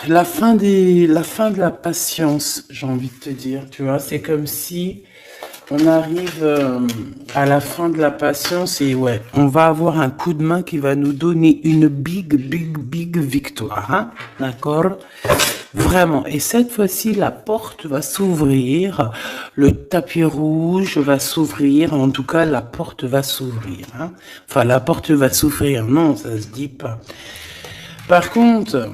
la fin de la patience, j'ai envie de te dire, tu vois, c'est comme si on arrive à la fin de la patience et ouais, on va avoir un coup de main qui va nous donner une big victoire, hein, d'accord? Vraiment. Et cette fois-ci, la porte va s'ouvrir, le tapis rouge va s'ouvrir, en tout cas, la porte va s'ouvrir, hein. Enfin, la porte va s'ouvrir, non, ça se dit pas. Par contre,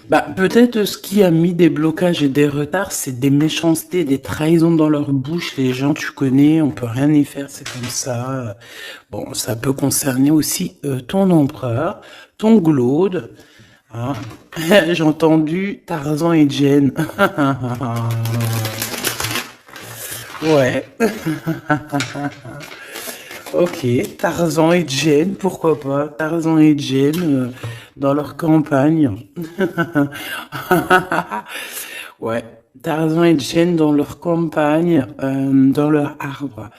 bah, peut-être ce qui a mis des blocages et des retards, c'est des méchancetés, des trahisons dans leur bouche. Les gens, tu connais, on peut rien y faire, c'est comme ça. Bon, ça peut concerner aussi ton empereur, ton glaude. Hein. J'ai entendu Tarzan et Jane. Ouais. Ok, Tarzan et Jane, pourquoi pas? Tarzan et Jane dans leur campagne. Ouais, Tarzan et Jane dans leur campagne, dans leur arbre.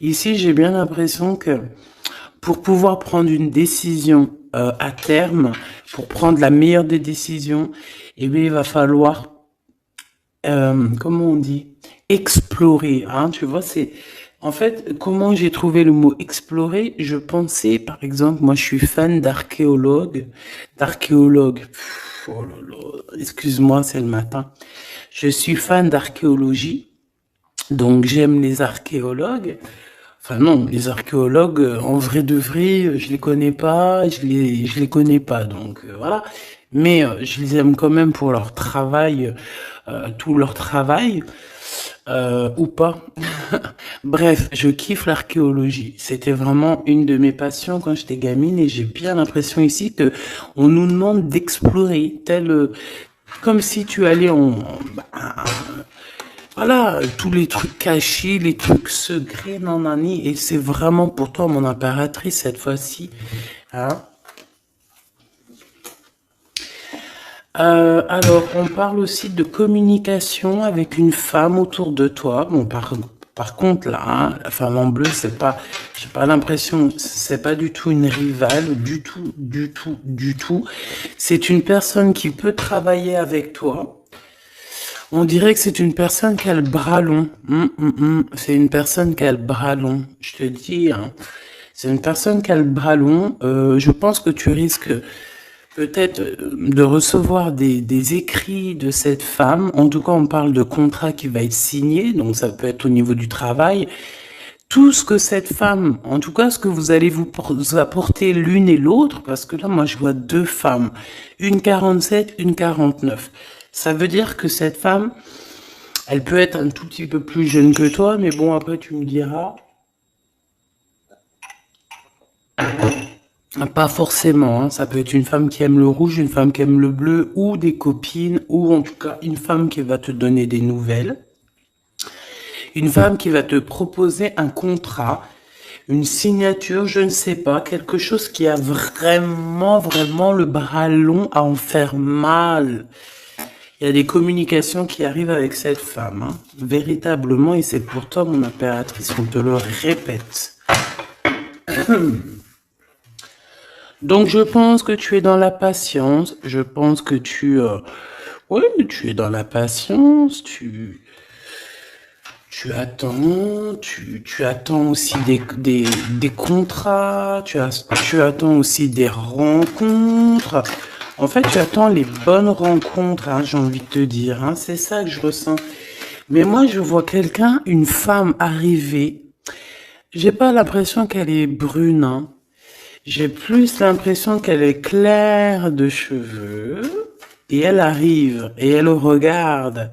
Ici, j'ai bien l'impression que pour pouvoir prendre une décision à terme, pour prendre la meilleure des décisions, eh bien, il va falloir comment on dit, explorer, hein, tu vois, c'est, en fait, comment j'ai trouvé le mot explorer, je pensais, par exemple, moi je suis fan d'archéologue, oh là là, excuse-moi, c'est le matin, je suis fan d'archéologie, donc j'aime les archéologues, enfin non, les archéologues, en vrai de vrai, je les connais pas, je les connais pas, donc voilà. Mais je les aime quand même pour leur travail, tout leur travail, ou pas. Bref, je kiffe l'archéologie. C'était vraiment une de mes passions quand j'étais gamine et j'ai bien l'impression ici que on nous demande d'explorer, tel, comme si tu allais bah, voilà, tous les trucs cachés, les trucs secrets, nanani, et c'est vraiment pour toi, mon impératrice, cette fois-ci. Hein. Alors, on parle aussi de communication avec une femme autour de toi. Bon, par contre, là, hein, la femme en bleu, c'est pas, j'ai pas l'impression, c'est pas du tout une rivale, du tout. C'est une personne qui peut travailler avec toi. On dirait que c'est une personne qui a le bras long. C'est une personne qui a le bras long. Je te dis, hein. C'est une personne qui a le bras long. Je pense que tu risques peut-être de recevoir des écrits de cette femme. En tout cas, on parle de contrat qui va être signé. Donc, ça peut être au niveau du travail. Tout ce que cette femme, en tout cas, ce que vous allez vous apporter l'une et l'autre, parce que là, moi, je vois deux femmes. Une 47, une 49. Ça veut dire que cette femme, elle peut être un tout petit peu plus jeune que toi, mais bon, après, tu me diras. Pas forcément, hein. Ça peut être une femme qui aime le rouge, une femme qui aime le bleu, ou des copines, ou en tout cas, une femme qui va te donner des nouvelles. Une femme qui va te proposer un contrat, une signature, je ne sais pas, quelque chose qui a vraiment le bras long à en faire mal. Il y a des communications qui arrivent avec cette femme, hein, véritablement, et c'est pour toi, mon impératrice, on te le répète. Donc, je pense que tu es dans la patience, je pense que oui, tu es dans la patience, tu attends aussi des contrats, tu attends aussi des rencontres. En fait, tu attends les bonnes rencontres, hein, j'ai envie de te dire, hein, c'est ça que je ressens. Mais moi, je vois quelqu'un, une femme arriver. J'ai pas l'impression qu'elle est brune, hein. J'ai plus l'impression qu'elle est claire de cheveux. Et elle arrive, et elle regarde.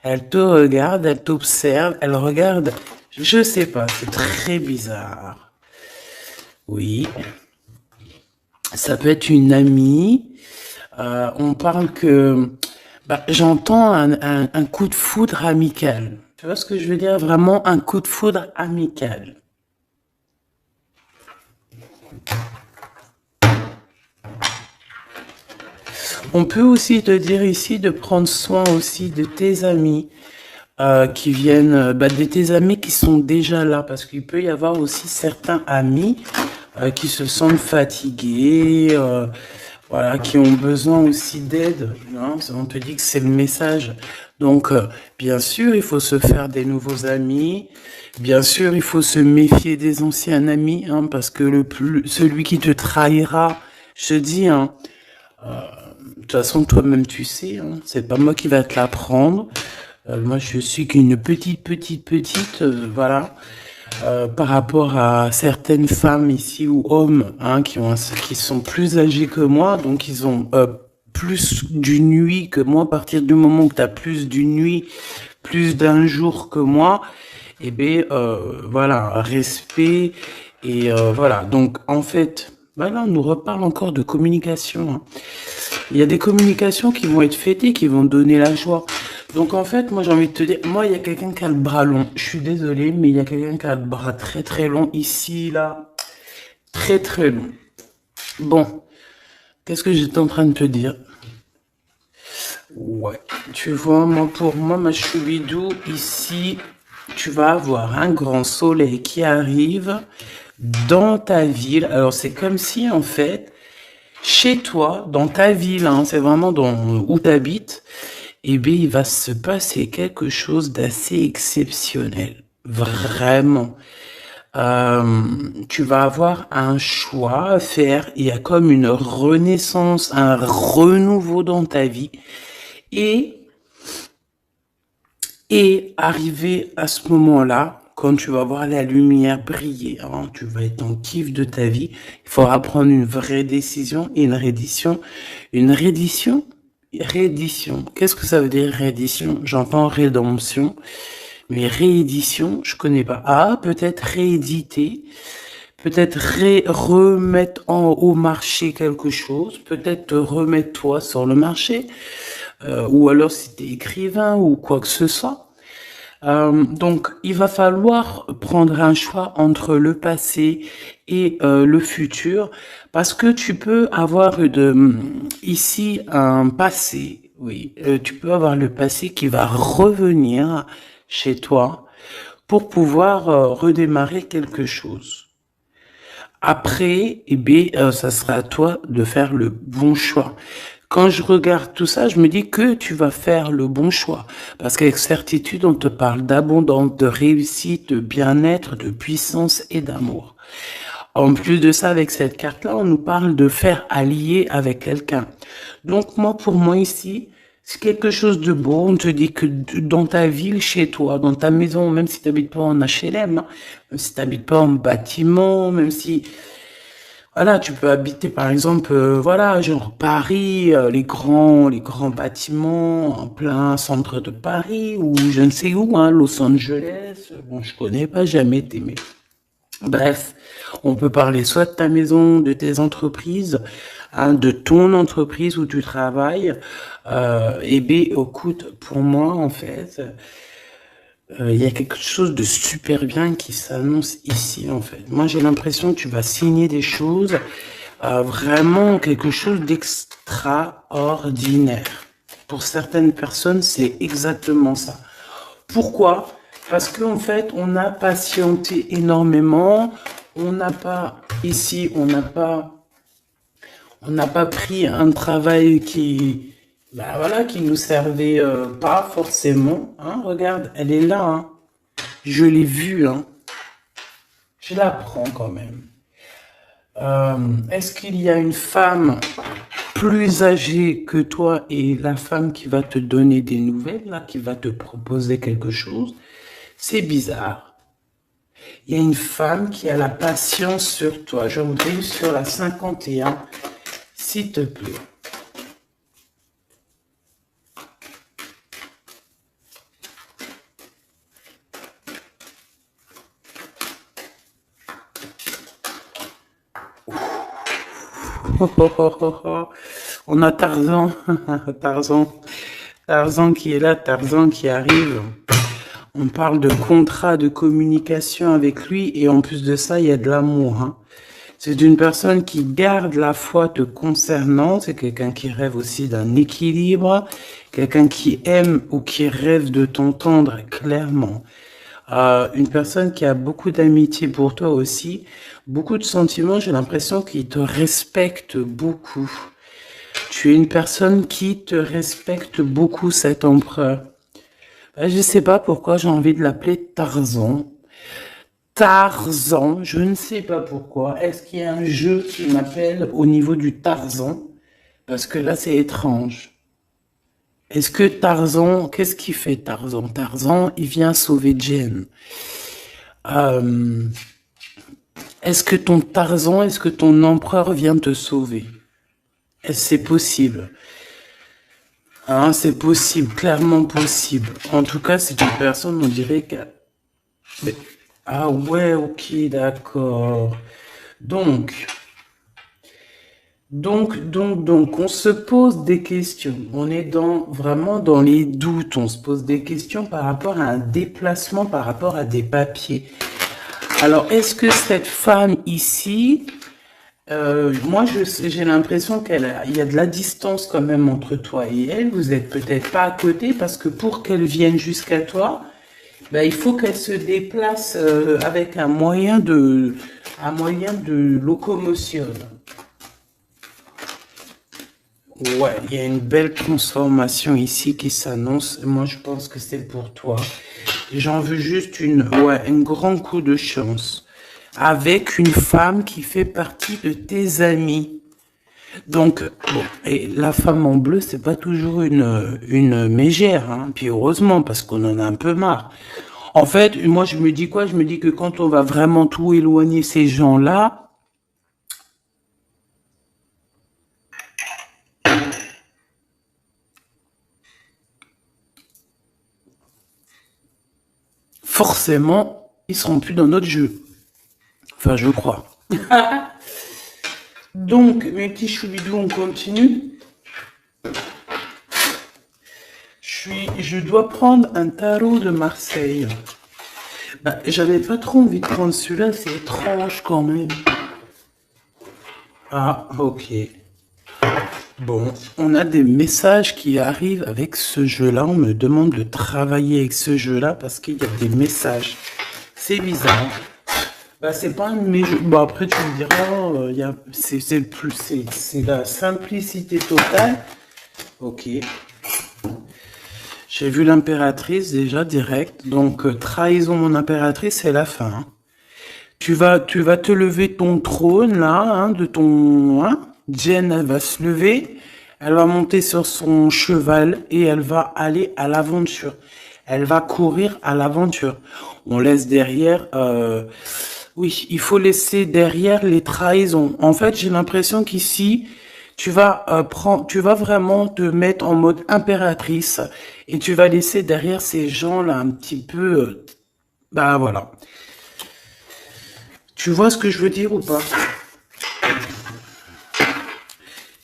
Elle te regarde, elle t'observe, elle regarde. Je sais pas, c'est très bizarre. Oui, ça peut être une amie. On parle que bah, j'entends un coup de foudre amical. Tu vois ce que je veux dire? Vraiment un coup de foudre amical. On peut aussi te dire ici de prendre soin aussi de tes amis qui viennent, bah, de tes amis qui sont déjà là, parce qu'il peut y avoir aussi certains amis qui se sentent fatigués. voilà, qui ont besoin aussi d'aide. Hein, on te dit que c'est le message. Donc, bien sûr, il faut se faire des nouveaux amis. Bien sûr, il faut se méfier des anciens amis, hein, parce que celui qui te trahira, je te dis, hein, de toute façon, toi-même, tu sais, hein, c'est pas moi qui va te l'apprendre. Moi, je suis qu'une petite, voilà. Par rapport à certaines femmes ici ou hommes, hein, qui sont plus âgés que moi, donc ils ont plus d'une nuit que moi. À partir du moment où tu as plus d'une nuit, plus d'un jour que moi, eh bien, voilà, respect. Et voilà, donc en fait, voilà, on nous reparle encore de communication. Hein. Il y a des communications qui vont être faites et qui vont donner la joie. Donc en fait, moi j'ai envie de te dire, moi il y a quelqu'un qui a le bras long. Je suis désolée, mais il y a quelqu'un qui a le bras très long ici, là. Très long. Bon, qu'est-ce que j'étais en train de te dire? Ouais, tu vois, moi pour moi, ma choubidou, ici, tu vas avoir un grand soleil qui arrive dans ta ville. Alors c'est comme si en fait, chez toi, dans ta ville, hein, c'est vraiment dans où tu habites, eh bien, il va se passer quelque chose d'assez exceptionnel. Vraiment. Tu vas avoir un choix à faire. Il y a comme une renaissance, un renouveau dans ta vie. Et, et arrivé à ce moment-là, quand tu vas voir la lumière briller, hein, tu vas être en kiff de ta vie, il faudra prendre une vraie décision et une reddition. Une reddition? Réédition. Qu'est-ce que ça veut dire réédition? J'entends rédemption, mais réédition, je connais pas. Ah, peut-être rééditer, peut-être remettre au marché quelque chose, peut-être te remettre toi sur le marché, ou alors si t'es écrivain ou quoi que ce soit. Donc, il va falloir prendre un choix entre le passé et le futur, parce que tu peux avoir ici un passé, oui, tu peux avoir le passé qui va revenir chez toi pour pouvoir redémarrer quelque chose. Après, eh bien, ça sera à toi de faire le bon choix. Quand je regarde tout ça, je me dis que tu vas faire le bon choix. Parce qu'avec certitude, on te parle d'abondance, de réussite, de bien-être, de puissance et d'amour. En plus de ça, avec cette carte-là, on nous parle de faire allier avec quelqu'un. Donc moi, pour moi ici, c'est quelque chose de beau. On te dit que dans ta ville, chez toi, dans ta maison, même si tu n'habites pas en HLM, hein, même si tu n'habites pas en bâtiment, même si voilà, tu peux habiter par exemple, voilà, genre Paris, les grands bâtiments en plein centre de Paris ou je ne sais où, hein, Los Angeles. Bon, je connais pas, jamais été, mais bref, on peut parler soit de ta maison, de tes entreprises, hein, de ton entreprise où tu travailles. Et bien, écoute, pour moi, en fait, il y a quelque chose de super bien qui s'annonce ici, en fait. Moi, j'ai l'impression que tu vas signer des choses, vraiment quelque chose d'extraordinaire. Pour certaines personnes, c'est exactement ça. Pourquoi? Parce qu'en fait, on a patienté énormément. On n'a pas, ici, on n'a pas pris un travail qui, bah voilà, qui nous servait pas forcément. Hein, regarde, elle est là. Hein. Je l'ai vue. Hein. Je la prends quand même. Est-ce qu'il y a une femme plus âgée que toi et la femme qui va te donner des nouvelles, là, qui va te proposer quelque chose? C'est bizarre. Il y a une femme qui a la patience sur toi. Je voudrais sur la 51, s'il te plaît. On a Tarzan, Tarzan qui est là, Tarzan qui arrive. On parle de contrat de communication avec lui et en plus de ça, il y a de l'amour. Hein. C'est une personne qui garde la foi te concernant. C'est quelqu'un qui rêve aussi d'un équilibre, quelqu'un qui aime ou qui rêve de t'entendre clairement. Une personne qui a beaucoup d'amitié pour toi aussi, beaucoup de sentiments. J'ai l'impression qu'il te respecte beaucoup. Tu es une personne qui te respecte beaucoup, cet empereur. Je sais pas pourquoi j'ai envie de l'appeler Tarzan. Tarzan, je ne sais pas pourquoi. Est-ce qu'il y a un jeu qui m'appelle au niveau du Tarzan? Parce que là, c'est étrange. Est-ce que Tarzan, qu'est-ce qu'il fait Tarzan? Tarzan, il vient sauver Jen. Euh, est-ce que ton empereur vient te sauver? Est-ce que c'est possible? Hein, c'est possible, clairement possible. En tout cas, c'est une personne, on dirait que... Mais- Ah ouais, ok, d'accord. Donc, donc, on se pose des questions. On est vraiment dans les doutes. On se pose des questions par rapport à un déplacement, par rapport à des papiers. Alors, est-ce que cette femme ici, moi, j'ai l'impression il y a de la distance quand même entre toi et elle. Vous êtes peut-être pas à côté parce que pour qu'elle vienne jusqu'à toi, ben, il faut qu'elle se déplace avec un moyen de locomotion. Ouais, il y a une belle transformation ici qui s'annonce. Moi, je pense que c'est pour toi. J'en veux juste un grand coup de chance. Avec une femme qui fait partie de tes amis. Donc, bon, et la femme en bleu, c'est pas toujours une mégère, hein. Puis heureusement, parce qu'on en a un peu marre. En fait, moi, je me dis quoi? Je me dis que quand on va vraiment tout éloigner ces gens-là, forcément, ils seront plus dans notre jeu. Enfin, je crois. Donc, mes petits choubidous, on continue. Je dois prendre un tarot de Marseille. Bah, j'avais pas trop envie de prendre celui-là, c'est étrange quand même. Ah, ok. Bon, on a des messages qui arrivent avec ce jeu-là. On me demande de travailler avec ce jeu-là parce qu'il y a des messages. C'est bizarre. Bah, c'est pas un de mes jeux. Bon, après, tu me diras, c'est la simplicité totale. Ok. J'ai vu l'impératrice déjà direct. Donc, trahison mon impératrice, c'est la fin. Hein. Tu vas te lever ton trône là, hein, de ton, hein. Jen, elle va se lever, elle va monter sur son cheval et elle va aller à l'aventure. Elle va courir à l'aventure. On laisse derrière, oui, il faut laisser derrière les trahisons. En fait, j'ai l'impression qu'ici, tu vas vraiment te mettre en mode impératrice et tu vas laisser derrière ces gens-là un petit peu, bah voilà. Tu vois ce que je veux dire ou pas?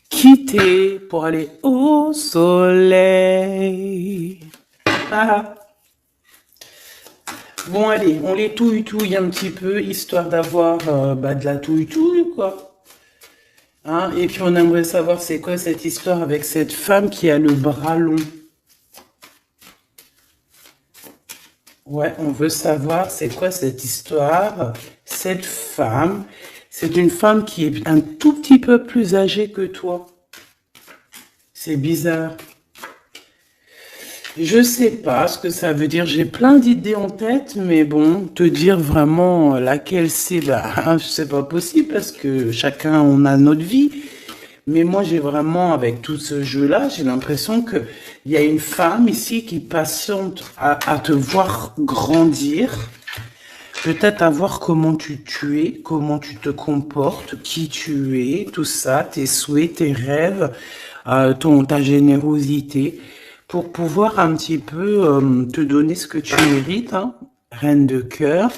Quitter pour aller au soleil. Ah. Bon, allez, on les touille un petit peu, histoire d'avoir de la touille, quoi. Hein? Et puis, on aimerait savoir c'est quoi cette histoire avec cette femme qui a le bras long. Ouais, on veut savoir c'est quoi cette histoire. Cette femme, c'est une femme qui est un tout petit peu plus âgée que toi. C'est bizarre. Je sais pas ce que ça veut dire. J'ai plein d'idées en tête, mais bon, te dire vraiment laquelle c'est, bah, c'est pas possible parce que chacun on a notre vie. Mais moi, j'ai vraiment, avec tout ce jeu-là, j'ai l'impression que il y a une femme ici qui patiente à te voir grandir, peut-être à voir tu es, comment tu te comportes, qui tu es, tout ça, tes souhaits, tes rêves, ta générosité, pour pouvoir un petit peu te donner ce que tu mérites, hein, reine de cœur.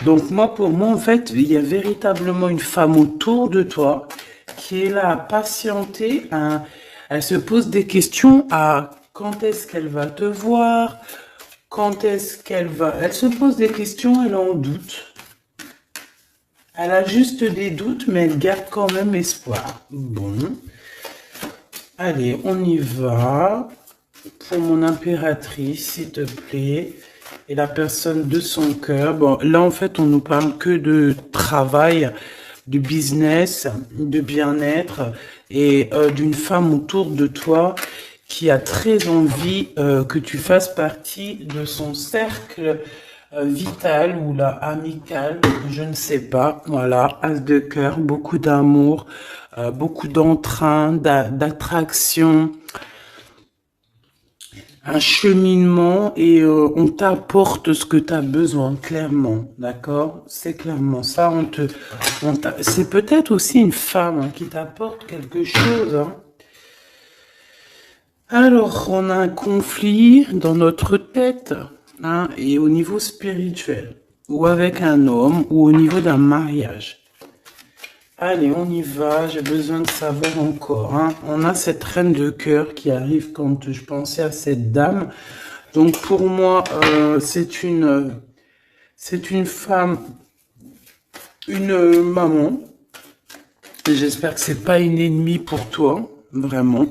Donc moi, pour moi, en fait, il y a véritablement une femme autour de toi qui est là à patienter. Elle se pose des questions à quand est-ce qu'elle va te voir, quand est-ce qu'elle va... Elle se pose des questions, elle en doute. Elle a juste des doutes, mais elle garde quand même espoir. Bon. Allez, on y va. Pour mon impératrice, s'il te plaît. Et la personne de son cœur. Bon, là, en fait, on nous parle que de travail, de business, de bien-être et d'une femme autour de toi qui a très envie que tu fasses partie de son cercle vital ou là amical, je ne sais pas. Voilà, as de cœur, beaucoup d'amour, beaucoup d'entrain, d'attraction, un cheminement et on t'apporte ce que tu as besoin, clairement, d'accord? C'est clairement ça. C'est peut-être aussi une femme hein, qui t'apporte quelque chose. Hein. Alors, on a un conflit dans notre tête hein, et au niveau spirituel, ou avec un homme, ou au niveau d'un mariage. Allez, on y va, j'ai besoin de savoir encore. Hein. On a cette reine de cœur qui arrive quand je pensais à cette dame. Donc pour moi, c'est une femme, une maman. J'espère que c'est pas une ennemie pour toi, vraiment.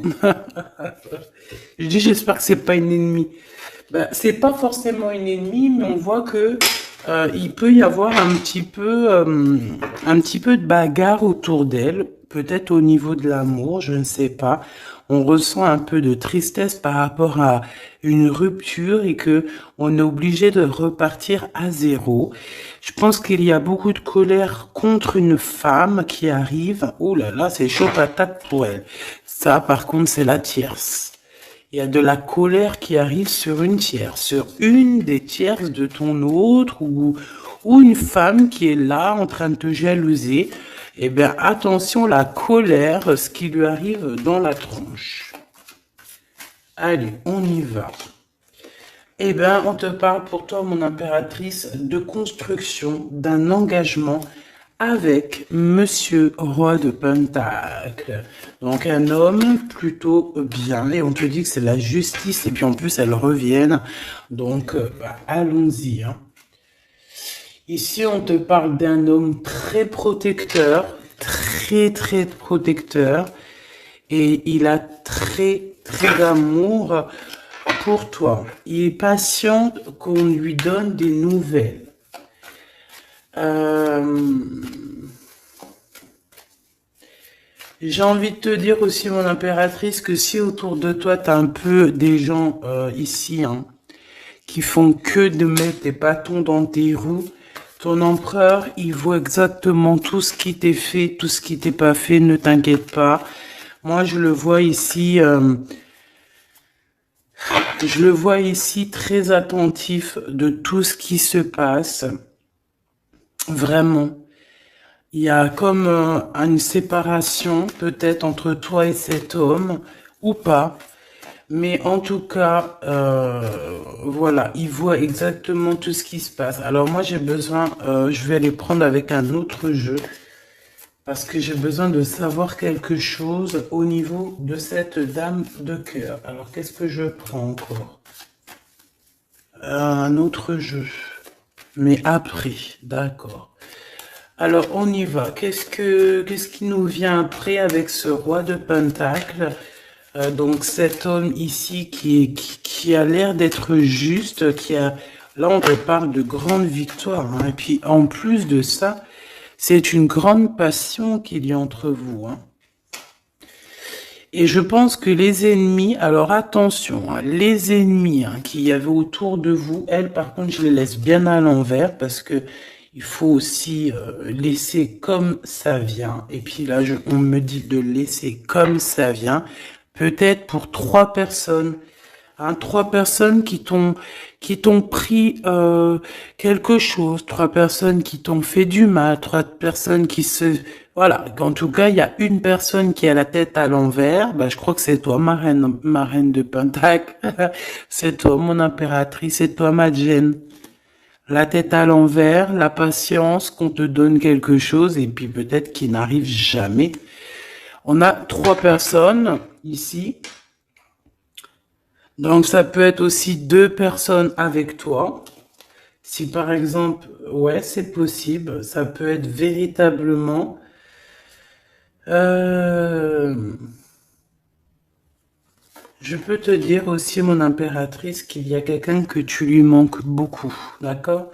Je dis j'espère que c'est pas une ennemie. Ben, c'est pas forcément une ennemie, mais on voit que il peut y avoir un petit peu de bagarre autour d'elle, peut-être au niveau de l'amour, je ne sais pas. On ressent un peu de tristesse par rapport à une rupture et que on est obligé de repartir à zéro. Je pense qu'il y a beaucoup de colère contre une femme qui arrive. Oh là là, c'est chaud patate pour elle. Ça, par contre, c'est la tierce. Il y a de la colère qui arrive sur une tierce, sur une des tierces de ton autre ou une femme qui est là en train de te jalouser. Eh bien, attention, la colère, ce qui lui arrive dans la tronche. Allez, on y va. Eh bien, on te parle pour toi, mon impératrice, de construction, d'un engagement avec Monsieur Roi de Pentacle. Donc un homme plutôt bien, et on te dit que c'est la justice, et puis en plus elles reviennent. Donc allons-y. Hein. Ici on te parle d'un homme très protecteur, très protecteur, et il a très d'amour pour toi. Il est patient qu'on lui donne des nouvelles. J'ai envie de te dire aussi, mon impératrice, que si autour de toi, tu as un peu des gens ici hein, qui font que de mettre des bâtons dans tes roues, ton empereur, il voit exactement tout ce qui t'est fait, tout ce qui t'est pas fait, ne t'inquiète pas. Moi, je le vois ici très attentif de tout ce qui se passe. Vraiment. Il y a comme une séparation peut-être entre toi et cet homme, ou pas. Mais en tout cas, voilà, il voit exactement tout ce qui se passe. Alors moi, j'ai besoin, je vais aller prendre avec un autre jeu, parce que j'ai besoin de savoir quelque chose au niveau de cette dame de cœur. Alors, qu'est-ce que je prends encore? Un autre jeu. Mais après, d'accord. Alors, on y va. Qu'est-ce qui nous vient après avec ce roi de Pentacle? Donc, cet homme ici qui a l'air d'être juste, là, on te parle de grande victoire. Hein. Et puis, en plus de ça, c'est une grande passion qu'il y a entre vous. Hein. Et je pense que les ennemis, alors attention, hein, les ennemis hein, qu'il y avait autour de vous, elles, par contre, je les laisse bien à l'envers parce que il faut aussi laisser comme ça vient. Et puis là, on me dit de laisser comme ça vient. Peut-être pour 3 personnes. Hein, 3 personnes qui t'ont pris quelque chose. 3 personnes qui t'ont fait du mal. 3 personnes qui se... Voilà. En tout cas, il y a une personne qui a la tête à l'envers. Bah, je crois que c'est toi, ma reine de Pentacle. C'est toi, mon impératrice. C'est toi, ma Jen. La tête à l'envers, la patience qu'on te donne quelque chose et puis peut-être qu'il n'arrive jamais. On a 3 personnes ici. Donc ça peut être aussi 2 personnes avec toi. Si par exemple, ouais, c'est possible. Ça peut être véritablement... Je peux te dire aussi, mon impératrice, qu'il y a quelqu'un que tu lui manques beaucoup, d'accord?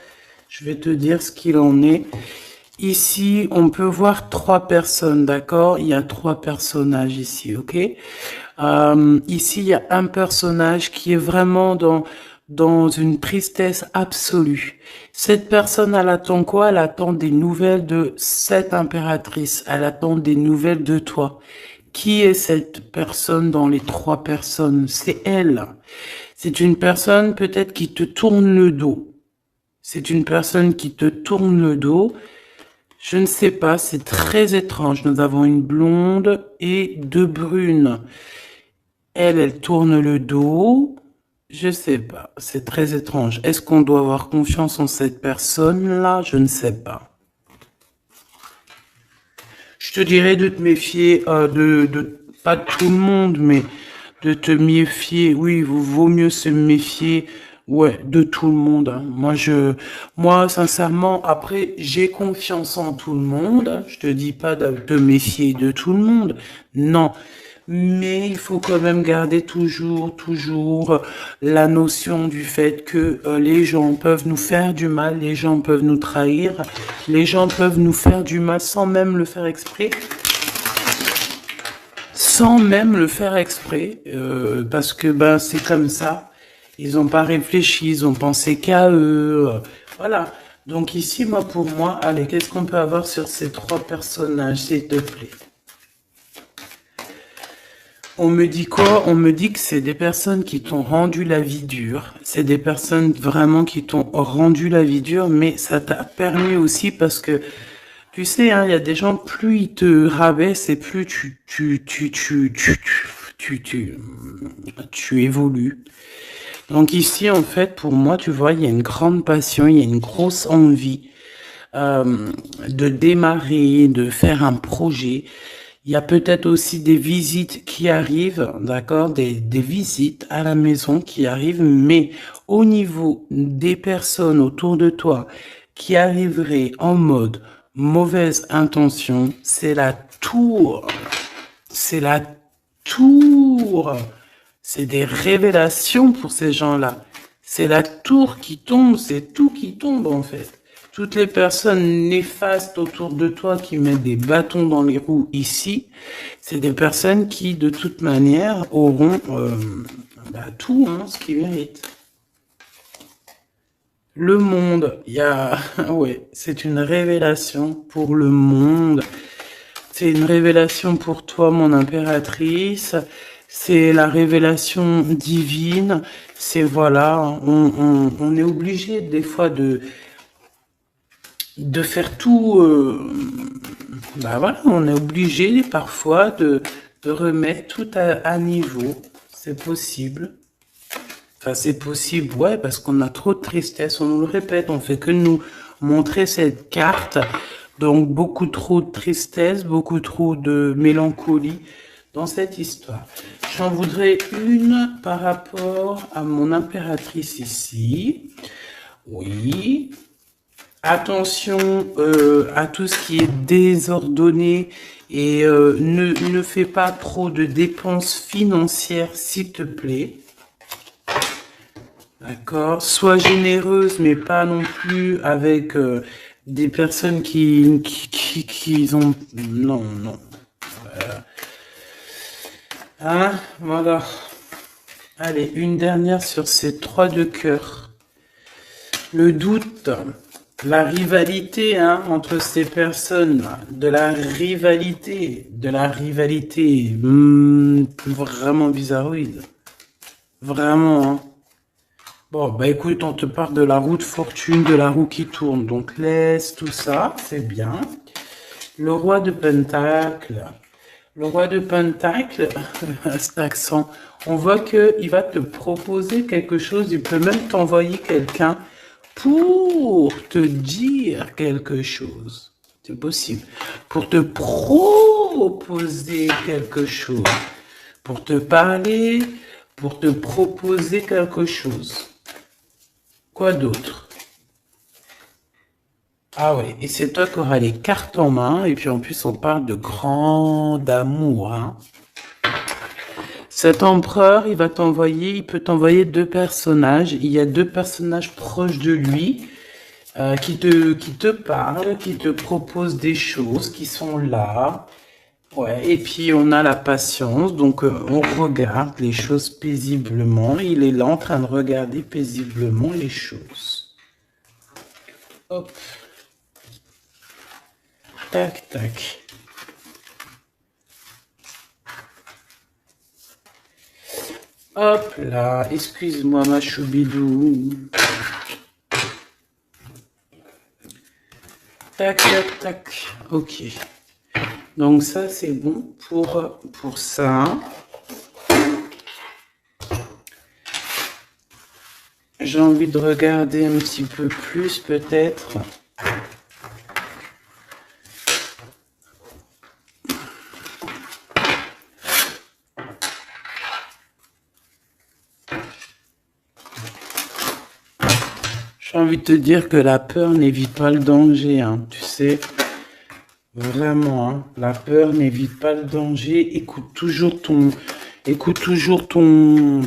Je vais te dire ce qu'il en est. Ici, on peut voir 3 personnes, d'accord? Il y a 3 personnages ici, ok? Ici, il y a un personnage qui est vraiment dans une tristesse absolue. Cette personne, elle attend quoi? Elle attend des nouvelles de cette impératrice. Elle attend des nouvelles de toi. Qui est cette personne dans les 3 personnes? C'est elle. C'est une personne peut-être qui te tourne le dos. C'est une personne qui te tourne le dos. Je ne sais pas, c'est très étrange. Nous avons une blonde et 2 brunes. Elle tourne le dos. Je sais pas, c'est très étrange. Est-ce qu'on doit avoir confiance en cette personne-là? Je ne sais pas. Je te dirais de te méfier pas de tout le monde, mais de te méfier. Oui, vaut mieux se méfier, ouais, de tout le monde, hein. Moi, sincèrement, après, j'ai confiance en tout le monde. Je te dis pas de te méfier de tout le monde. Non. Mais il faut quand même garder toujours la notion du fait que les gens peuvent nous faire du mal, les gens peuvent nous trahir, les gens peuvent nous faire du mal sans même le faire exprès, parce que ben c'est comme ça. Ils n'ont pas réfléchi, ils ont pensé qu'à eux, voilà. Donc ici, pour moi, allez, qu'est-ce qu'on peut avoir sur ces 3 personnages, s'il te plaît? On me dit quoi? On me dit que c'est des personnes qui t'ont rendu la vie dure. C'est des personnes vraiment qui t'ont rendu la vie dure, mais ça t'a permis aussi parce que, tu sais, hein, il y a des gens, plus ils te rabaissent et plus tu évolues. Donc ici, en fait, pour moi, tu vois, il y a une grande passion, il y a une grosse envie de démarrer, de faire un projet. Il y a peut-être aussi des visites qui arrivent, d'accord, des visites à la maison qui arrivent, mais au niveau des personnes autour de toi qui arriveraient en mode mauvaise intention, c'est la tour. C'est la tour. C'est des révélations pour ces gens-là. C'est la tour qui tombe, c'est tout qui tombe en fait. Toutes les personnes néfastes autour de toi qui mettent des bâtons dans les roues ici, c'est des personnes qui, de toute manière, auront tout ce qu'ils méritent. Le monde, ouais, c'est une révélation pour le monde. C'est une révélation pour toi, mon impératrice. C'est la révélation divine. C'est voilà, on est obligé des fois de faire tout. Voilà, on est obligé parfois de remettre tout à niveau. C'est possible. Enfin, c'est possible, ouais, parce qu'on a trop de tristesse. On nous le répète, on fait que nous montrer cette carte. Donc, beaucoup trop de tristesse, beaucoup trop de mélancolie dans cette histoire. J'en voudrais une par rapport à mon impératrice ici. Oui. Attention à tout ce qui est désordonné et ne fais pas trop de dépenses financières, s'il te plaît. D'accord. Sois généreuse, mais pas non plus avec des personnes qui ont... Non. Hein, voilà. Allez, une dernière sur ces 3 de cœur. Le doute, la rivalité entre ces personnes, de la rivalité, vraiment bizarroïde. Vraiment, hein. Bon, écoute, on te parle de la roue de fortune, de la roue qui tourne. Donc, laisse tout ça, c'est bien. Le roi de Pentacle. Le roi de Pentacle, cet accent, on voit qu'il va te proposer quelque chose. Il peut même t'envoyer quelqu'un pour te dire quelque chose. C'est possible. Pour te proposer quelque chose. Pour te parler, pour te proposer quelque chose. Quoi d'autre? Ah ouais, et c'est toi qui auras les cartes en main, et puis en plus on parle de grand amour, hein. Cet empereur, il peut t'envoyer 2 personnages, il y a 2 personnages proches de lui, qui te parle, qui te propose des choses qui sont là. Ouais, et puis on a la patience, donc on regarde les choses paisiblement. Il est là en train de regarder paisiblement les choses. Hop, tac, tac. Hop là, excuse-moi ma choubidou. Tac, tac, tac. Ok. Donc ça, c'est bon pour ça. J'ai envie de regarder un petit peu plus peut-être. J'ai envie de te dire que la peur n'évite pas le danger, hein, tu sais. Vraiment, hein, la peur n'évite pas le danger. Écoute toujours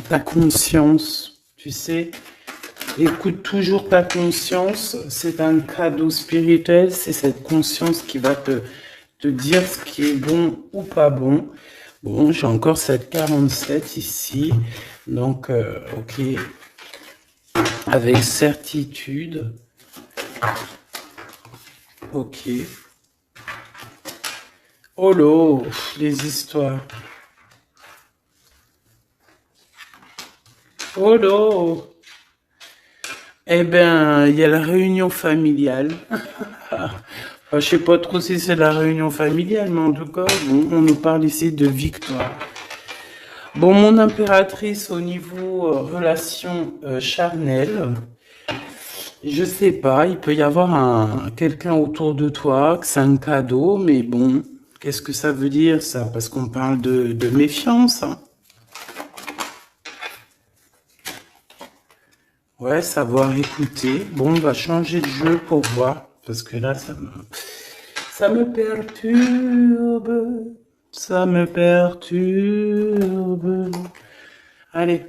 ta conscience, tu sais. Écoute toujours ta conscience. C'est un cadeau spirituel. C'est cette conscience qui va te dire ce qui est bon ou pas bon. Bon, j'ai encore cette 47 ici. Donc, ok. Avec certitude. Ok. Oh là, les histoires. Oh là. Eh ben, il y a la réunion familiale. Enfin, je sais pas trop si c'est la réunion familiale, mais en tout cas, bon, on nous parle ici de victoire. Bon, mon impératrice au niveau relation charnelle, je sais pas, il peut y avoir quelqu'un autour de toi, que c'est un cadeau, mais bon, qu'est-ce que ça veut dire ça? Parce qu'on parle de méfiance, hein. Ouais, savoir écouter. Bon, on va changer de jeu pour voir, parce que là, ça me perturbe. Ça me perturbe. Allez,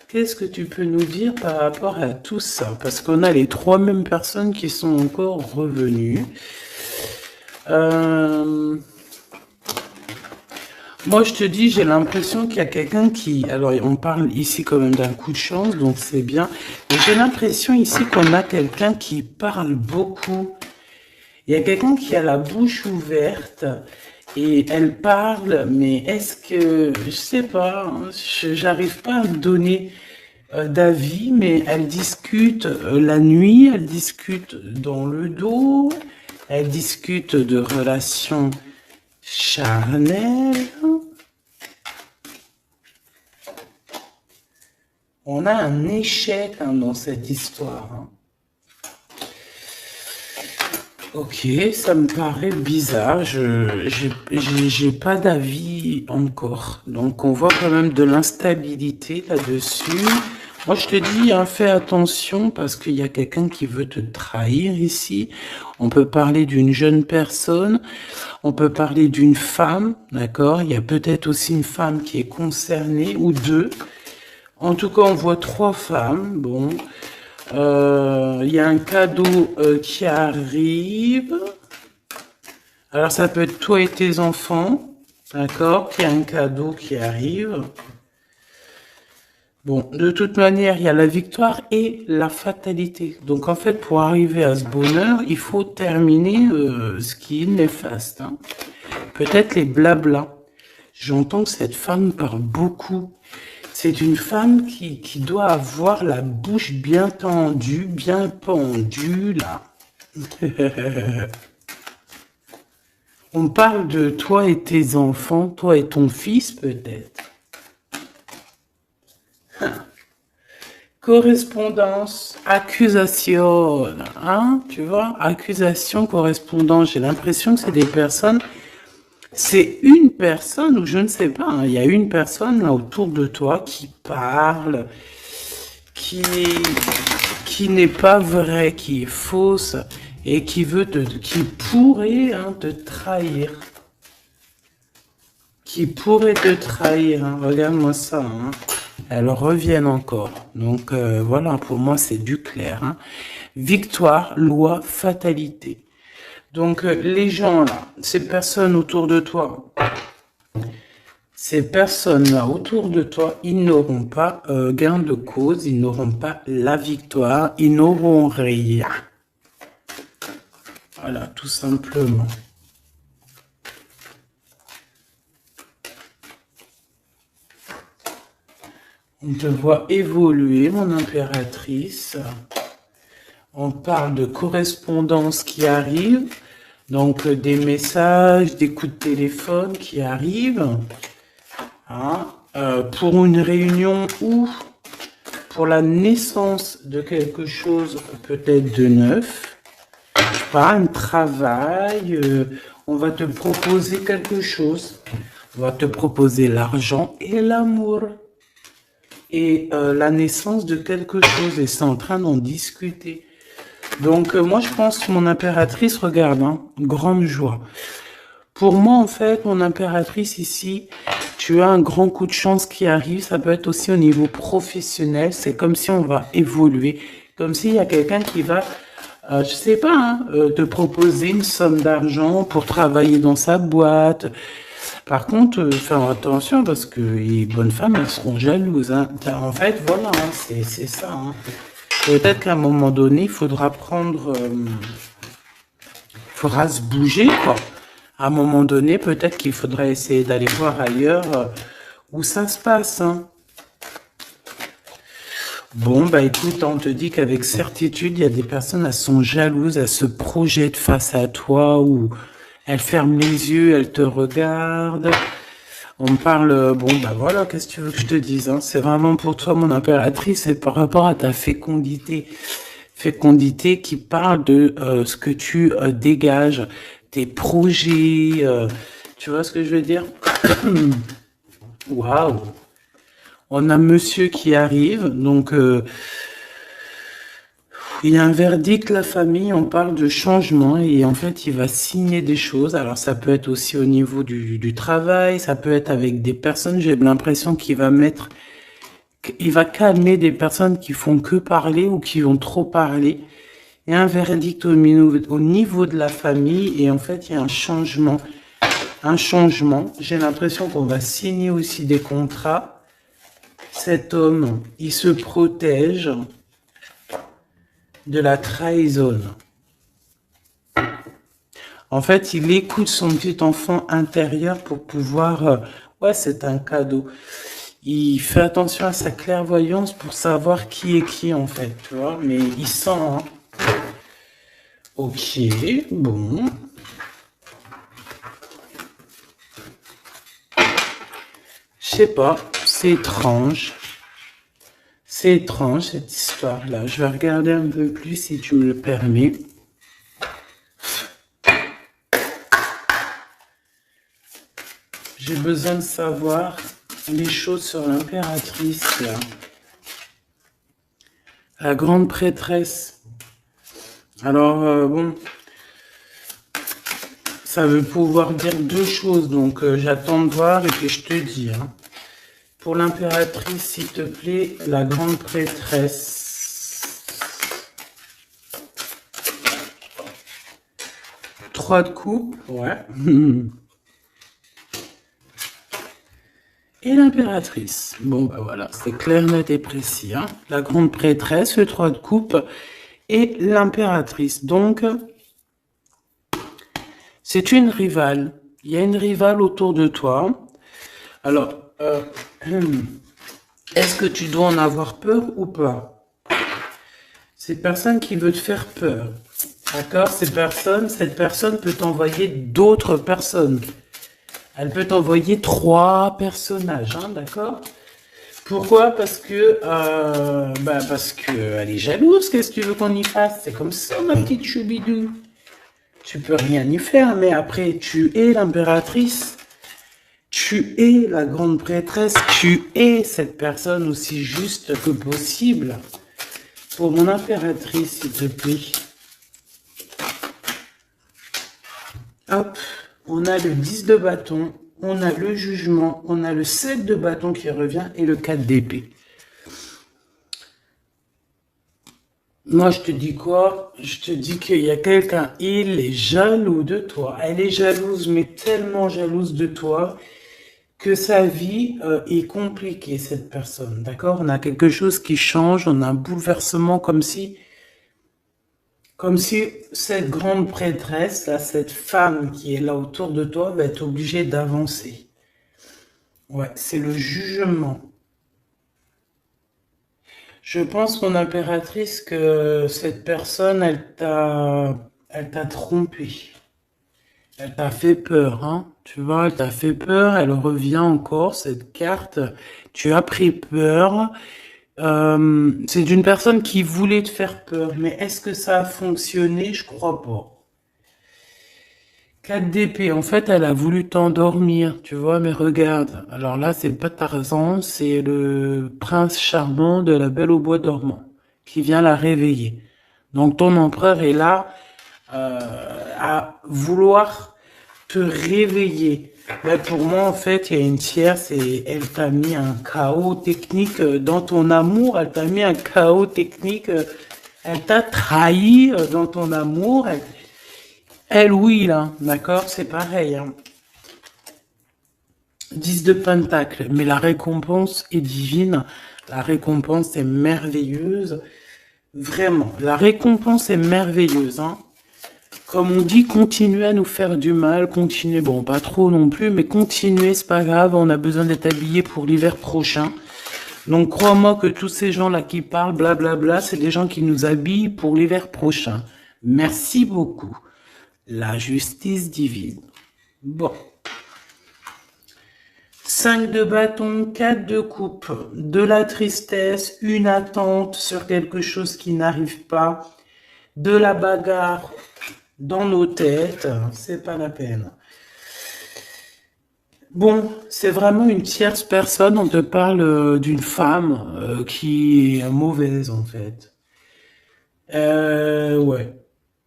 qu'est-ce que tu peux nous dire par rapport à tout ça? Parce qu'on a les trois mêmes personnes qui sont encore revenues. Moi, je te dis, j'ai l'impression qu'il y a quelqu'un qui... Alors, on parle ici quand même d'un coup de chance, donc c'est bien. Mais j'ai l'impression ici qu'on a quelqu'un qui parle beaucoup. Il y a quelqu'un qui a la bouche ouverte et elle parle, mais est-ce que... Je sais pas, hein, j'arrive pas à me donner d'avis, mais elle discute la nuit, elle discute dans le dos, elle discute de relations charnel. On a un échec hein, dans cette histoire. Hein. Ok, ça me paraît bizarre. J'ai pas d'avis encore. Donc on voit quand même de l'instabilité là-dessus. Moi je te dis, hein, fais attention parce qu'il y a quelqu'un qui veut te trahir ici. On peut parler d'une jeune personne, on peut parler d'une femme, d'accord? Il y a peut-être aussi une femme qui est concernée ou deux. En tout cas, on voit trois femmes. Bon, il y a un cadeau qui arrive. Alors ça peut être toi et tes enfants, d'accord? Il y a un cadeau qui arrive. Bon, de toute manière, il y a la victoire et la fatalité. Donc, en fait, pour arriver à ce bonheur, il faut terminer ce qui est néfaste. Hein. Peut-être les blablas. J'entends que cette femme parle beaucoup. C'est une femme qui doit avoir la bouche bien tendue, bien pendue, là. On parle de toi et tes enfants, toi et ton fils, peut-être. Correspondance, accusation, hein, tu vois, accusation, correspondance. J'ai l'impression que c'est des personnes, c'est une personne, ou je ne sais pas, hein, il y a une personne là autour de toi qui parle, qui n'est pas vraie, qui est fausse, et qui pourrait hein, te trahir. Qui pourrait te trahir, hein. Regarde-moi ça, hein. elles reviennent encore. Donc voilà, pour moi c'est du clair. Hein. Victoire, loi, fatalité. Donc les gens là, ces personnes autour de toi, ces personnes-là autour de toi, ils n'auront pas gain de cause, ils n'auront pas la victoire, ils n'auront rien. Voilà, tout simplement. On te voit évoluer, mon impératrice. On parle de correspondance qui arrive, donc des messages, des coups de téléphone qui arrivent. Hein, pour une réunion ou pour la naissance de quelque chose peut-être de neuf. Pas un travail, on va te proposer quelque chose. On va te proposer l'argent et l'amour. Et la naissance de quelque chose. Et c'est en train d'en discuter. Donc moi je pense que mon impératrice, regarde, hein, grande joie. Pour moi en fait, mon impératrice ici, tu as un grand coup de chance qui arrive. Ça peut être aussi au niveau professionnel. C'est comme si on va évoluer. Comme s'il y a quelqu'un qui va, je sais pas, hein, te proposer une somme d'argent pour travailler dans sa boîte. Par contre, faire attention parce que les bonnes femmes, elles seront jalouses. Hein. En fait, voilà, hein, c'est ça. Hein. Peut-être qu'à un moment donné, il faudra prendre... faudra se bouger, quoi. À un moment donné, peut-être qu'il faudrait essayer d'aller voir ailleurs où ça se passe. Hein. Bon, bah écoute, on te dit qu'avec certitude, il y a des personnes, elles sont jalouses, elles se projettent face à toi ou elles ferment les yeux, elles te regardent. On me parle, bon, bah voilà, qu'est-ce que tu veux que je te dise, hein? C'est vraiment pour toi, mon impératrice, c'est par rapport à ta fécondité. Fécondité qui parle de ce que tu dégages, tes projets, tu vois ce que je veux dire? Waouh! On a monsieur qui arrive, donc il y a un verdict, la famille, on parle de changement et en fait, il va signer des choses. Alors, ça peut être aussi au niveau du travail, ça peut être avec des personnes, j'ai l'impression qu'il va mettre, il va calmer des personnes qui font que parler ou qui vont trop parler. Il y a un verdict au niveau de la famille et en fait, il y a un changement. Un changement. J'ai l'impression qu'on va signer aussi des contrats. Cet homme, il se protège de la trahison. En fait, il écoute son petit enfant intérieur pour pouvoir... ouais, c'est un cadeau. Il fait attention à sa clairvoyance pour savoir qui est qui, en fait, tu vois. Mais il sent... Hein. Ok, bon. Je sais pas, c'est étrange. C'est étrange, cette histoire-là. Je vais regarder un peu plus, si tu me le permets. J'ai besoin de savoir les choses sur l'impératrice, là. La grande prêtresse. Alors, bon, ça veut pouvoir dire deux choses, donc j'attends de voir et puis je te dis. Hein. Pour l'impératrice, s'il te plaît, la grande prêtresse. 3 de coupe, ouais. Et l'impératrice. Bon, bah voilà, c'est clair, net et précis. Hein. La grande prêtresse, le 3 de coupe et l'impératrice. Donc, c'est une rivale. Il y a une rivale autour de toi. Alors, est-ce que tu dois en avoir peur ou pas? Cette personne qui veut te faire peur. D'accord? Cette personne peut t'envoyer d'autres personnes. Elle peut t'envoyer 3 personnages, hein, d'accord? Pourquoi? Parce que elle est jalouse. Qu'est-ce que tu veux qu'on y fasse? C'est comme ça, ma petite choubidou. Tu peux rien y faire, mais après, tu es l'impératrice. Tu es la grande prêtresse. Tu es cette personne aussi juste que possible. Pour mon impératrice, s'il te plaît. Hop. On a le 10 de bâton, on a le jugement, on a le 7 de bâton qui revient et le 4 d'épée. Moi, je te dis quoi? Je te dis qu'il y a quelqu'un, il est jaloux de toi. Elle est jalouse, mais tellement jalouse de toi que sa vie est compliquée, cette personne. D'accord? On a quelque chose qui change, on a un bouleversement comme si cette grande prêtresse, là, cette femme qui est là autour de toi, va être obligée d'avancer. Ouais, c'est le jugement. Je pense, mon impératrice, que cette personne, elle t'a trompé. Elle t'a fait peur, hein. Tu vois, elle t'a fait peur, elle revient encore, cette carte. Tu as pris peur. C'est d'une personne qui voulait te faire peur, mais est-ce que ça a fonctionné? Je crois pas. 4 d'épée, en fait, elle a voulu t'endormir, tu vois, mais regarde. Alors là, c'est pas Tarzan, c'est le prince charmant de la Belle au bois dormant qui vient la réveiller. Donc ton empereur est là à vouloir te réveiller. Mais pour moi, en fait, il y a une tierce et elle t'a mis un chaos technique dans ton amour. Elle t'a mis un chaos technique. Elle t'a trahi dans ton amour. Elle, oui, là, d'accord, c'est pareil. Hein. 10 de Pentacle, mais la récompense est divine. La récompense est merveilleuse. Vraiment, la récompense est merveilleuse. Hein. Comme on dit, continuez à nous faire du mal, continuez, bon, pas trop non plus, mais continuez, c'est pas grave, on a besoin d'être habillés pour l'hiver prochain. Donc crois-moi que tous ces gens-là qui parlent, blablabla, c'est des gens qui nous habillent pour l'hiver prochain. Merci beaucoup. La justice divine. Bon. 5 de bâton, 4 de coupe, de la tristesse, une attente sur quelque chose qui n'arrive pas, de la bagarre dans nos têtes, c'est pas la peine. Bon, c'est vraiment une tierce personne, on te parle d'une femme qui est mauvaise en fait. Ouais.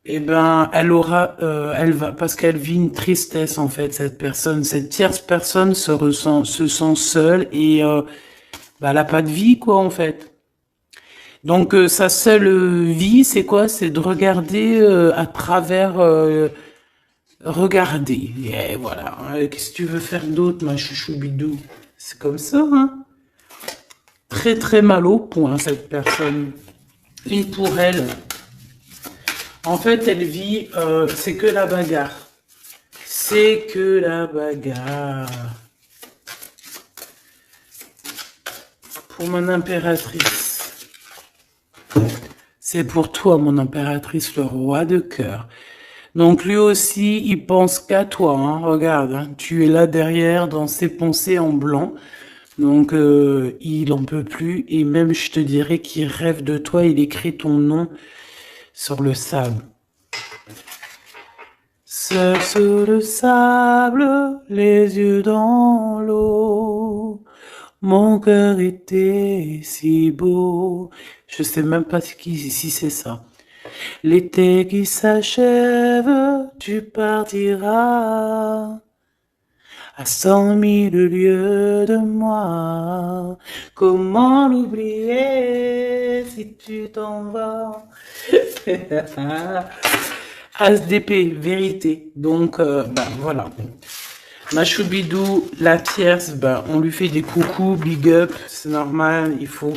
Eh ben, elle va, parce qu'elle vit une tristesse en fait, cette personne, cette tierce personne se sent seule et bah, elle a pas de vie quoi en fait. Donc sa seule vie, c'est quoi? C'est de regarder à travers, regarder. Et voilà. Qu'est-ce que tu veux faire d'autre, ma chouchou bidou? C'est comme ça, hein? Très très mal au point cette personne. Une pour elle. En fait, elle vit, c'est que la bagarre. C'est que la bagarre. Pour mon impératrice. C'est pour toi, mon impératrice, le roi de cœur. Donc lui aussi, il pense qu'à toi. Hein. Regarde, hein, tu es là derrière dans ses pensées en blanc. Donc il en peut plus. Et même, je te dirais qu'il rêve de toi. Il écrit ton nom sur le sable. Seul sur le sable, les yeux dans l'eau. Mon cœur était si beau. Je sais même pas si c'est ça. L'été qui s'achève, tu partiras à 100 000 lieues de moi. Comment l'oublier si tu t'en vas? As d'épée, vérité. Donc, ben voilà. Machoubidou, la tierce, ben, on lui fait des coucous, big up, c'est normal. Il faut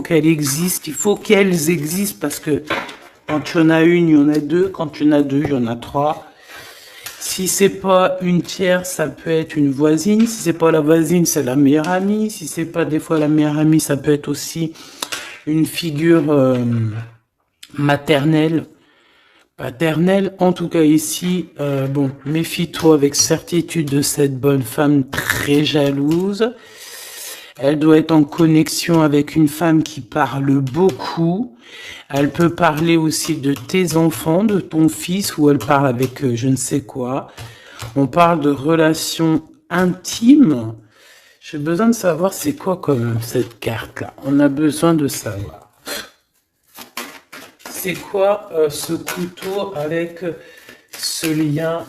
qu'elle existe, il faut qu'elles existent parce que quand tu en as une, il y en a deux. Quand tu en as deux, il y en a trois. Si c'est pas une tierce, ça peut être une voisine. Si c'est pas la voisine, c'est la meilleure amie. Si c'est pas des fois la meilleure amie, ça peut être aussi une figure maternelle, paternelle. En tout cas ici, bon, méfie-toi avec certitude de cette bonne femme très jalouse. Elle doit être en connexion avec une femme qui parle beaucoup. Elle peut parler aussi de tes enfants, de ton fils, ou elle parle avec je ne sais quoi. On parle de relations intimes. J'ai besoin de savoir c'est quoi comme cette carte-là. On a besoin de savoir. C'est quoi ce couteau avec ce lien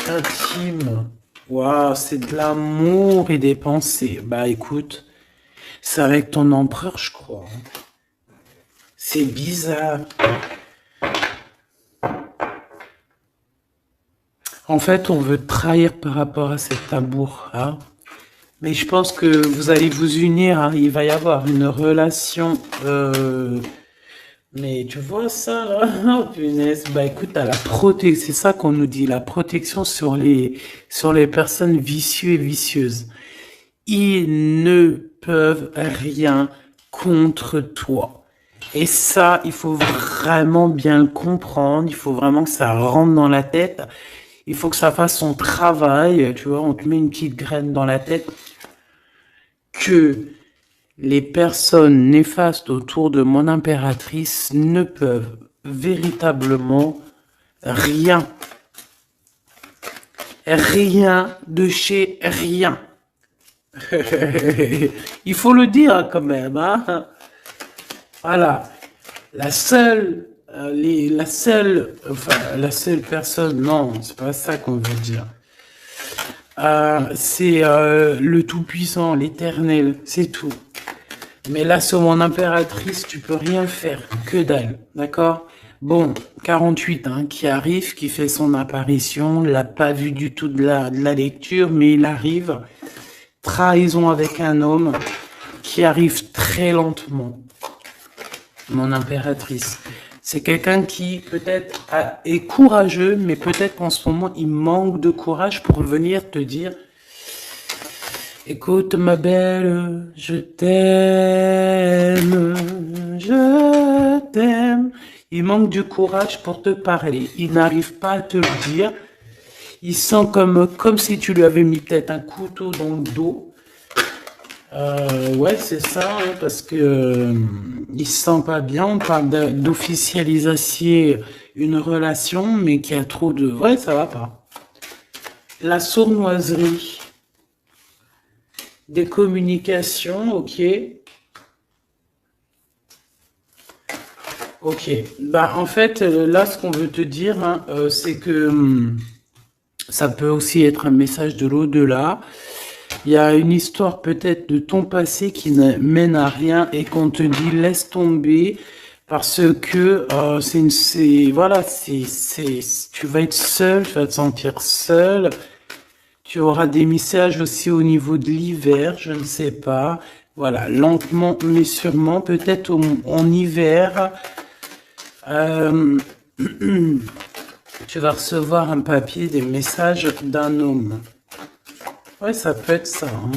intime? Waouh, c'est de l'amour et des pensées. Bah écoute, c'est avec ton empereur, je crois. C'est bizarre. En fait, on veut te trahir par rapport à cet amour, hein. Mais je pense que vous allez vous unir, hein. Il va y avoir une relation. Mais tu vois ça, là? Oh, punaise. Bah écoute, t'as la protection. C'est ça qu'on nous dit, la protection sur les personnes vicieuses et vicieuses. Ils ne peuvent rien contre toi. Et ça, il faut vraiment bien le comprendre. Il faut vraiment que ça rentre dans la tête. Il faut que ça fasse son travail. Tu vois, on te met une petite graine dans la tête que les personnes néfastes autour de mon impératrice ne peuvent véritablement rien. Rien de chez rien. Il faut le dire quand même, hein. Voilà. La seule, la seule personne, non, c'est pas ça qu'on veut dire. C'est le Tout-Puissant, l'Éternel, c'est tout. Mais là, sur mon impératrice, tu peux rien faire, que dalle, d'accord? Bon, 48, hein, qui arrive, qui fait son apparition, l'a pas vu du tout de la lecture, mais il arrive. Trahison avec un homme qui arrive très lentement. Mon impératrice. C'est quelqu'un qui peut-être est courageux, mais peut-être qu'en ce moment, il manque de courage pour venir te dire écoute ma belle, je t'aime, je t'aime. Il manque du courage pour te parler. Il n'arrive pas à te le dire. Il sent comme si tu lui avais mis peut-être un couteau dans le dos. Ouais, c'est ça, hein, parce que il se sent pas bien. On parle d'officialiser une relation, mais qui a trop de... Ouais, ça va pas. La sournoiserie. Des communications, ok. Ok. Bah, en fait, là, ce qu'on veut te dire, hein, c'est que ça peut aussi être un message de l'au-delà. Il y a une histoire peut-être de ton passé qui ne mène à rien et qu'on te dit laisse tomber parce que voilà, tu vas être seul, tu vas te sentir seul. Tu auras des messages aussi au niveau de l'hiver, je ne sais pas. Voilà, lentement mais sûrement, peut-être en hiver, tu vas recevoir un papier, des messages d'un homme. Ouais, ça peut être ça, hein.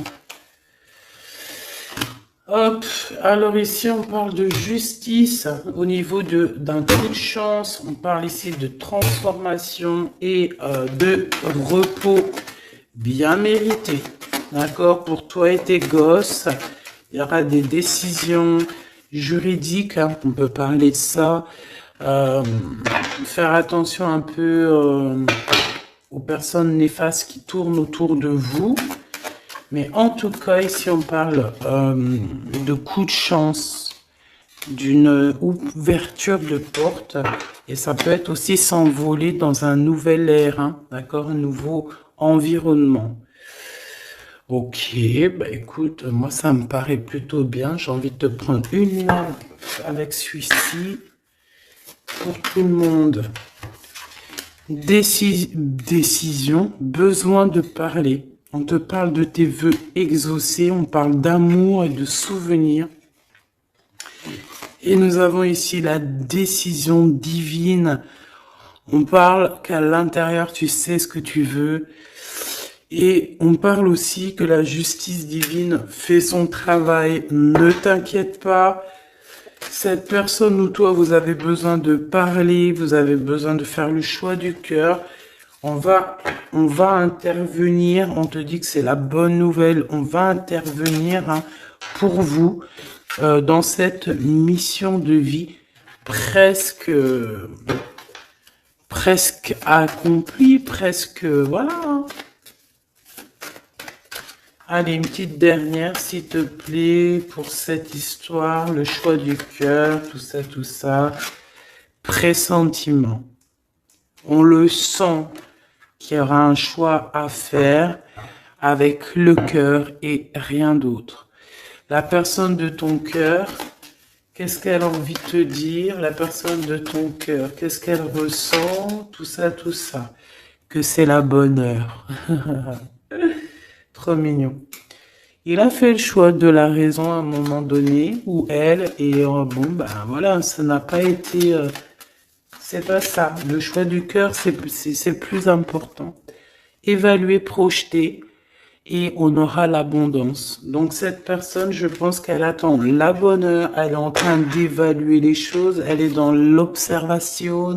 Hop, alors ici on parle de justice au niveau d'un coup de chance, on parle ici de transformation et de repos bien mérité, d'accord, pour toi et tes gosses. Il y aura des décisions juridiques, hein, on peut parler de ça. Faire attention un peu aux personnes néfastes qui tournent autour de vous. Mais en tout cas, ici, on parle de coup de chance, d'une ouverture de porte. Et ça peut être aussi s'envoler dans un nouvel air, hein, d'accord, un nouveau environnement. Ok, bah écoute, moi, ça me paraît plutôt bien. J'ai envie de te prendre une lampe avec celui-ci pour tout le monde. Décision, besoin de parler. On te parle de tes vœux exaucés, on parle d'amour et de souvenirs. Et nous avons ici la décision divine. On parle qu'à l'intérieur, tu sais ce que tu veux. Et on parle aussi que la justice divine fait son travail. Ne t'inquiète pas. Cette personne ou toi, vous avez besoin de parler, vous avez besoin de faire le choix du cœur. On va intervenir, on te dit que c'est la bonne nouvelle, on va intervenir, hein, pour vous dans cette mission de vie presque accomplie, presque, voilà, hein. Allez, une petite dernière, s'il te plaît, pour cette histoire, le choix du cœur, tout ça. Pressentiment. On le sent qu'il y aura un choix à faire avec le cœur et rien d'autre. La personne de ton cœur, Qu'est-ce qu'elle a envie de te dire, la personne de ton cœur? Qu'est-ce qu'elle ressent? Tout ça, tout ça. Que c'est la bonne heure. Trop mignon. Il a fait le choix de la raison à un moment donné, ou elle, et bon, ben voilà, ça n'a pas été... c'est pas ça. Le choix du cœur, c'est le plus important. Évaluer, projeter, et on aura l'abondance. Donc cette personne, je pense qu'elle attend la bonne heure, elle est en train d'évaluer les choses, elle est dans l'observation,